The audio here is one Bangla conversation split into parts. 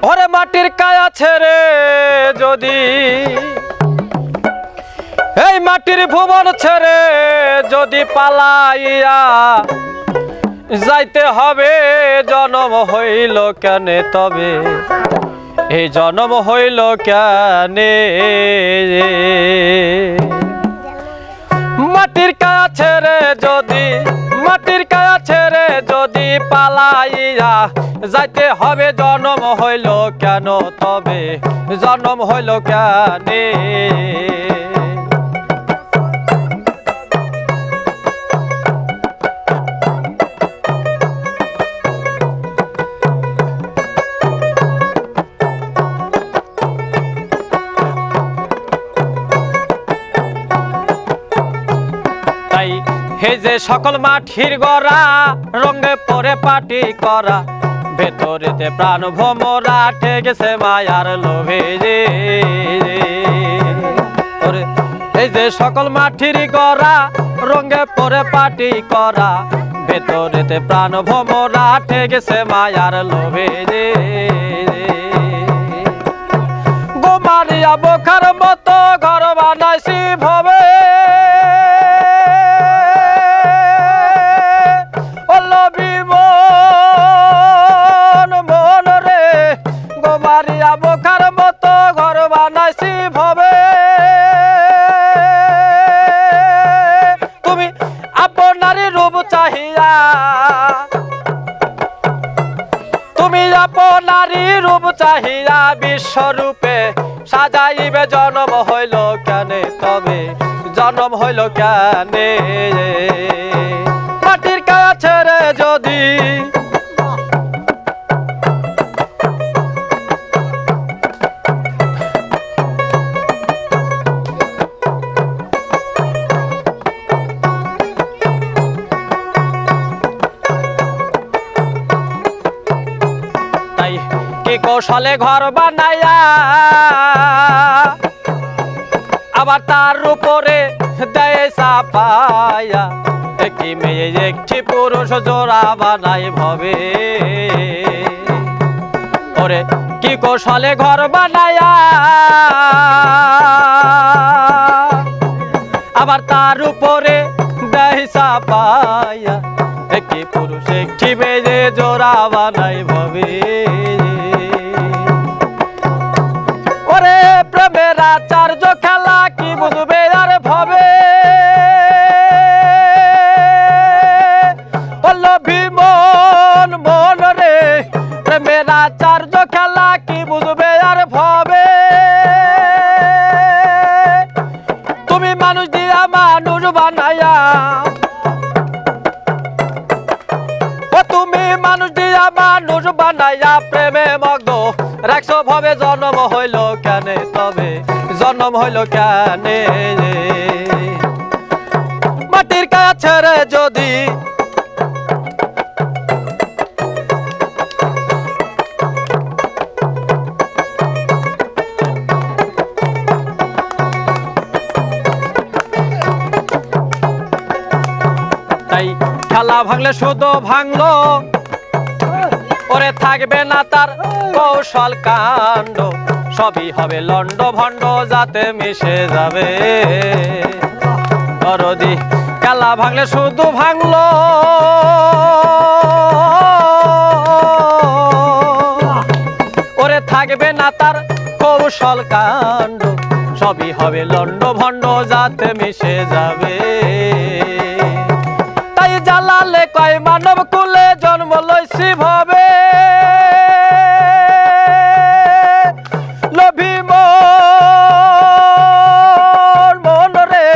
ওরে মাটির কায়া ছেড়ে যদি এই মাটির ভুবন ছেড়ে যদি পালাইয়া যাইতে হবে জনম হইল কেনে তবে এই জনম হইল কেনে মাটির কায়া ছেড়ে যদি পালাইয়া যাইতে হবে জনম হইল কেন তবে জনম হইল কেনে হে যে সকল মাটির গড়া রঙে পরে পাটি করা ভেতরেতে প্রাণ ভ্রমরা ঠেকেছে মায়ার লোভে রে এই যে সকল মাটির গড়া রঙে পরে পাটি করা ভেতরেতে প্রাণ ভ্রমরা ঠেকেছে মায়ার লোভে রে গোমারিয়া বোখার মতো ঘর বানাইছি ভবে বোখার মতো ঘর বানাইছি ভবে তুমি আপনারই রূপ চাহিয়া বিশ্বরূপে সাজাইবে জনম হইল কেনে তবে জনম হইল কেনে মাটির কায়া ছেড়ে যদি কি কৌশলে ঘর বানাইয়া আবার তার উপরে দেয় চাপাইয়া একটি মেয়ে একটি পুরুষ জোড়া বানাই ভবে ওরে কি কৌশলে ঘর বানাইয়া আবার তার উপরে দেয় চাপাইয়া একটি পুরুষ একটি মেয়ে জোড়া বানাই ভবে প্রেমের আচার্য খেলা কি বুঝবে আর ভবে ভীমন মন রে প্রেমের আচার্য খেলা কি বুঝবে আর ভবে তুমি মানুষ দিয়া মানুষ বানাইয়া তুমি মানুষ দিয়া মানুষ বানাইয়া প্রেমে মগ্ন রাখছো ভবে জন্ম হইল কেনে তবে জন্ম হইল কেনে মাটির কায়া ছেড়ে যদি তাই খেলা ভাঙলে শুধু ভাঙলো ওরে থাকবে না তার কৌশল কাণ্ড সবই হবে লন্ড ভণ্ড যাতে মিশে যাবে দরদি খেলা ভাঙলে শুধু ভাঙলো ওরে থাকবে না তার কৌশল কাণ্ড সবই হবে লন্ড ভণ্ড যাতে মিশে যাবে তাই জালালে কয় মানব কুলে জন্ম লইছি ভবে মন রে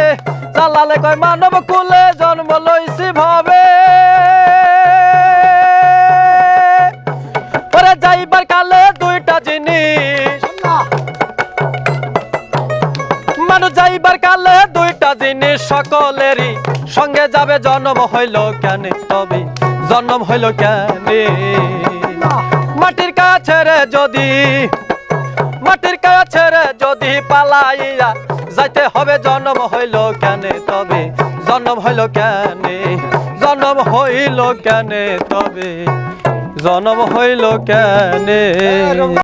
জালালে কয় মানব কুলে জন্ম লইছি ভবে ওরে যাইবার কালে দুইটা জিনিস মানুষ যাইবার কালে দুইটা জিনিস সকলেরই সঙ্গে যাবে জন্ম হইল কেন তবে জন্ম হইল কেন মাটির কায়া ছেড়ে যদি পালাইয়া যাইতে হবে জন্ম হইল কেন তবে জন্ম হইল কেন জন্ম হইল কেন তবে জন্ম হইল কেন।